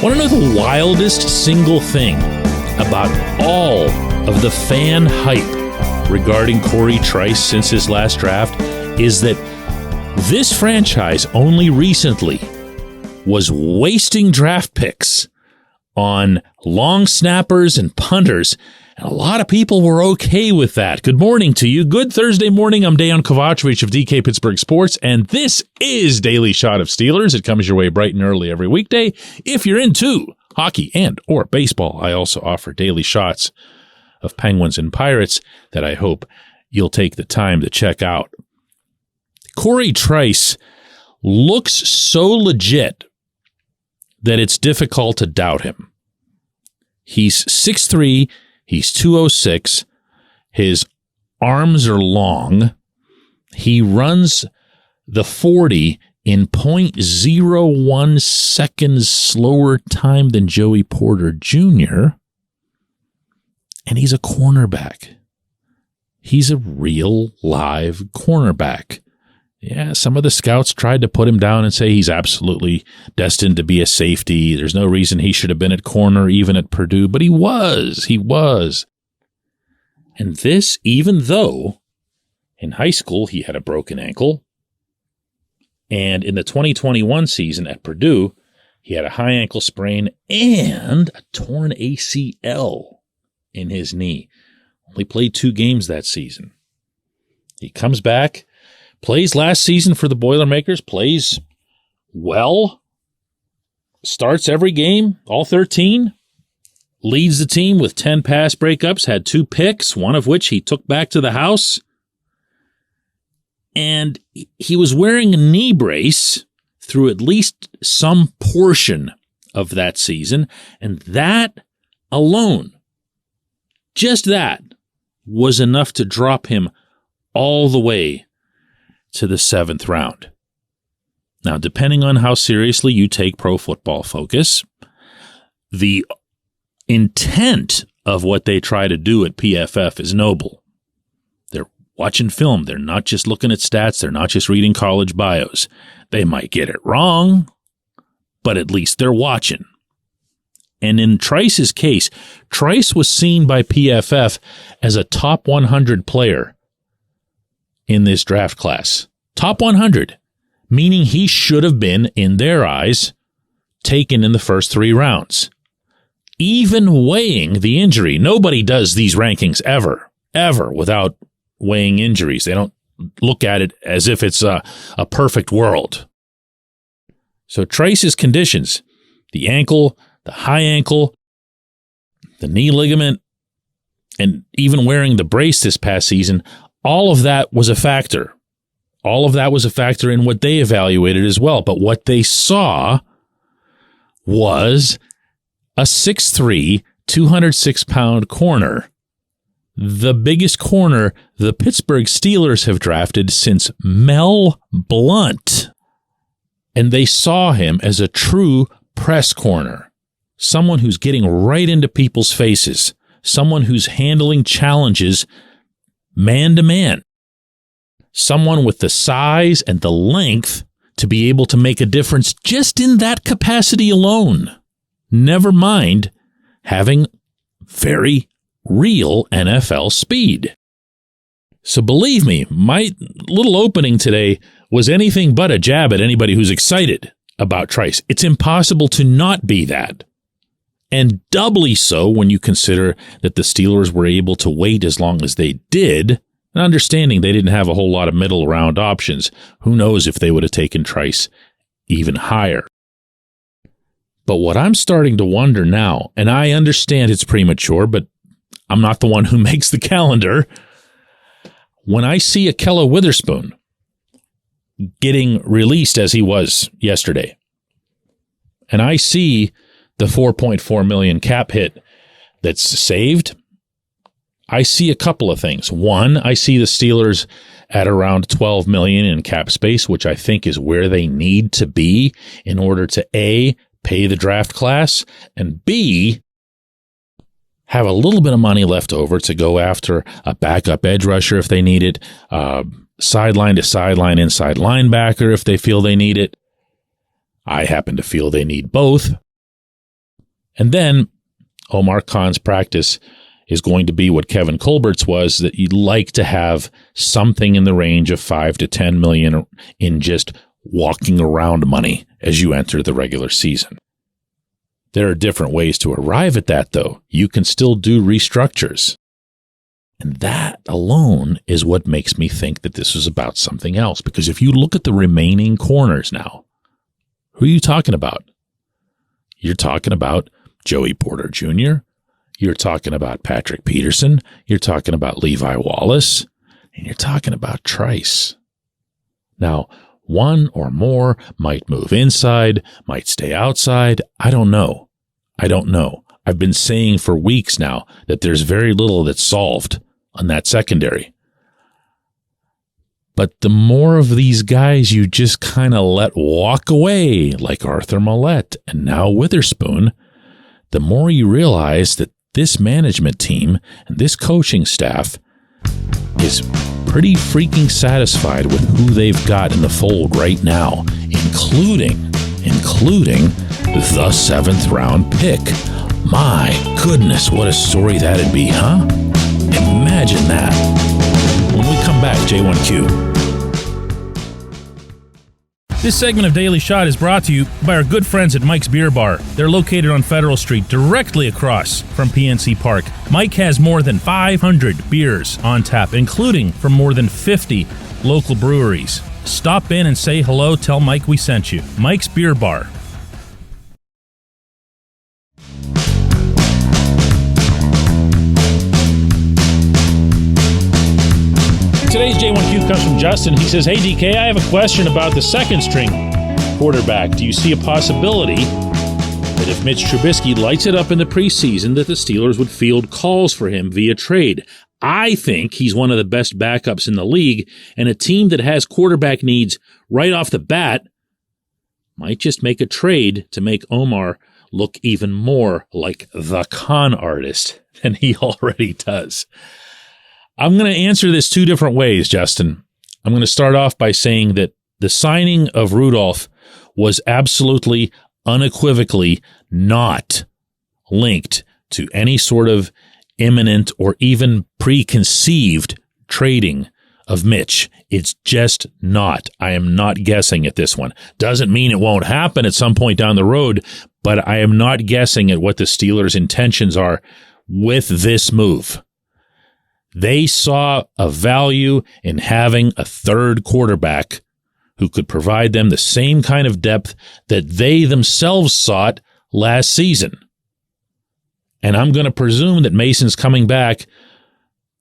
Want to know the wildest single thing about all of the fan hype regarding Corey Trice since his last draft is that this franchise only recently was wasting draft picks on long snappers and punters, and a lot of people were okay with that. Good morning to you. Good Thursday morning. I'm Dejan Kovacevic of DK Pittsburgh Sports, and this is Daily Shot of Steelers. It comes your way bright and early every weekday. If you're into hockey and or baseball, I also offer daily shots of Penguins and Pirates that I hope you'll take the time to check out. Corey Trice looks so legit that it's difficult to doubt him. He's 6'3", he's 206, his arms are long, he runs the 40 in 0.01 seconds slower time than Joey Porter Jr., and he's a cornerback. He's a real live cornerback. Yeah, some of the scouts tried to put him down and say he's absolutely destined to be a safety. There's no reason he should have been at corner, even at Purdue, but he was. And this, even though in high school he had a broken ankle, and in the 2021 season at Purdue, he had a high ankle sprain and a torn ACL in his knee. Only played 2 games that season. He comes back, plays last season for the Boilermakers, plays well, starts every game, all 13, leads the team with 10 pass breakups, had 2 picks, one of which he took back to the house. And he was wearing a knee brace through at least some portion of that season. And that alone, just that, was enough to drop him all the way to the 7th round. Now, depending on how seriously you take Pro Football Focus, the intent of what they try to do at PFF is noble. They're watching film. They're not just looking at stats. They're not just reading college bios. They might get it wrong, but at least they're watching. And in Trice's case, Trice was seen by PFF as a top 100 player in this draft class. Top 100, meaning he should have been, in their eyes, taken in the first 3 rounds. Even weighing the injury. Nobody does these rankings ever, without weighing injuries. They don't look at it as if it's a perfect world. So Trice's conditions, the ankle, the high ankle, the knee ligament, and even wearing the brace this past season, all of that was a factor. All of that was a factor in what they evaluated as well. But what they saw was a 6'3", 206-pound corner, the biggest corner the Pittsburgh Steelers have drafted since Mel Blount. And they saw him as a true press corner, someone who's getting right into people's faces, someone who's handling challenges man-to-man, someone with the size and the length to be able to make a difference just in that capacity alone. Never mind having very real NFL speed. So believe me, my little opening today was anything but a jab at anybody who's excited about Trice. It's impossible to not be that. And doubly so when you consider that the Steelers were able to wait as long as they did, and understanding they didn't have a whole lot of middle round options. Who knows if they would have taken Trice even higher. But what I'm starting to wonder now, and I understand it's premature, but I'm not the one who makes the calendar. When I see Ahkello Witherspoon getting released as he was yesterday, and I see the $4.4 million cap hit that's saved, I see a couple of things. One, I see the Steelers at around $12 million in cap space, which I think is where they need to be in order to A, pay the draft class, and B, have a little bit of money left over to go after a backup edge rusher if they need it, sideline to sideline inside linebacker if they feel they need it. I happen to feel they need both. And then Omar Khan's practice is going to be what Kevin Colbert's was, that you'd like to have something in the range of $5 to $10 million in just walking around money as you enter the regular season. There are different ways to arrive at that, though. You can still do restructures. And that alone is what makes me think that this was about something else. Because if you look at the remaining corners now, who are you talking about? You're talking about Joey Porter Jr., you're talking about Patrick Peterson, you're talking about Levi Wallace, and you're talking about Trice. Now, one or more might move inside, might stay outside. I don't know. I've been saying for weeks now that there's very little that's solved on that secondary. But the more of these guys you just kind of let walk away, like Arthur Millette and now Witherspoon, the more you realize that this management team and this coaching staff is pretty freaking satisfied with who they've got in the fold right now, including the 7th round pick. My goodness, what a story that'd be, huh? Imagine that. When we come back, J1Q. This segment of Daily Shot is brought to you by our good friends at Mike's Beer Bar. They're located on Federal Street, directly across from PNC Park. Mike has more than 500 beers on tap, including from more than 50 local breweries. Stop in and say hello. Tell Mike we sent you. Mike's Beer Bar. Today's J1Q comes from Justin. He says, "Hey DK, I have a question about the second string quarterback. Do you see a possibility that if Mitch Trubisky lights it up in the preseason that the Steelers would field calls for him via trade? I think he's one of the best backups in the league, and a team that has quarterback needs right off the bat might just make a trade to make Omar look even more like the con artist than he already does." I'm going to answer this two different ways, Justin. I'm going to start off by saying that the signing of Rudolph was absolutely, unequivocally not linked to any sort of imminent or even preconceived trading of Mitch. It's just not. I am not guessing at this one. Doesn't mean it won't happen at some point down the road, but I am not guessing at what the Steelers' intentions are with this move. They saw a value in having a third quarterback who could provide them the same kind of depth that they themselves sought last season. And I'm going to presume that Mason's coming back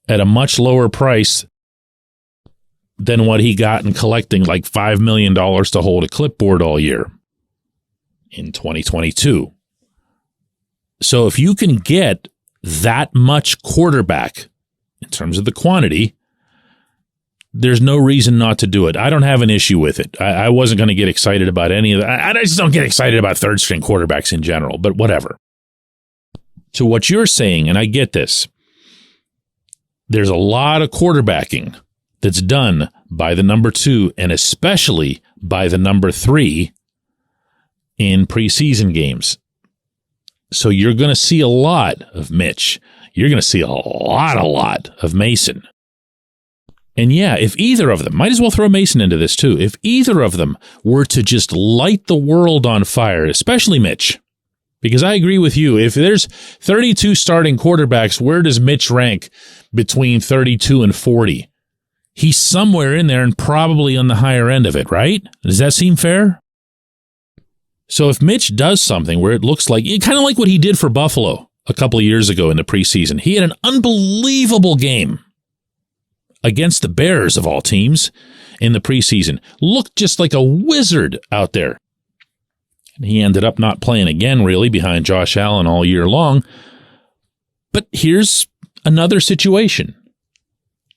at a much lower price than what he got in collecting like $5 million to hold a clipboard all year in 2022. So if you can get that much quarterback in terms of the quantity, there's no reason not to do it. I don't have an issue with it. I wasn't going to get excited about any of that. I just don't get excited about third-string quarterbacks in general, but whatever. To what you're saying, and I get this, there's a lot of quarterbacking that's done by the number 2 and especially by the number 3 in preseason games. So you're going to see a lot of Mitch. You're going to see a lot of Mason. And yeah, if either of them, might as well throw Mason into this too, if either of them were to just light the world on fire, especially Mitch, because I agree with you, if there's 32 starting quarterbacks, where does Mitch rank between 32 and 40? He's somewhere in there and probably on the higher end of it, right? Does that seem fair? So if Mitch does something where it looks like, kind of like what he did for Buffalo a couple of years ago in the preseason, he had an unbelievable game against the Bears of all teams in the preseason. Looked just like a wizard out there. And he ended up not playing again, really, behind Josh Allen all year long. But here's another situation.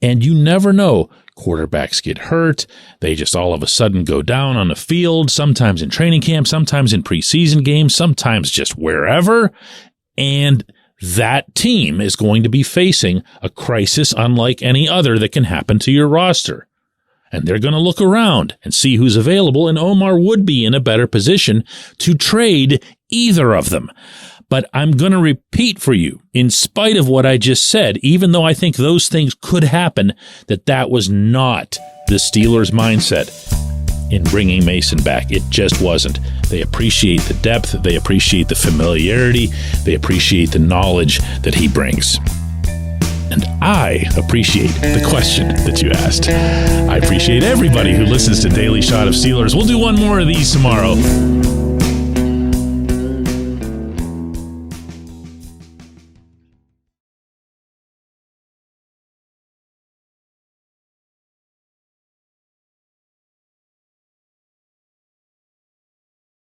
And you never know. Quarterbacks get hurt. They just all of a sudden go down on the field, sometimes in training camp, sometimes in preseason games, sometimes just wherever. And that team is going to be facing a crisis unlike any other that can happen to your roster. And they're going to look around and see who's available, and Omar would be in a better position to trade either of them. But I'm going to repeat for you, in spite of what I just said, even though I think those things could happen, that was not the Steelers' mindset in bringing Mason back. It just wasn't. They appreciate the depth. They appreciate the familiarity. They appreciate the knowledge that he brings. And I appreciate the question that you asked. I appreciate everybody who listens to Daily Shot of Steelers. We'll do one more of these tomorrow.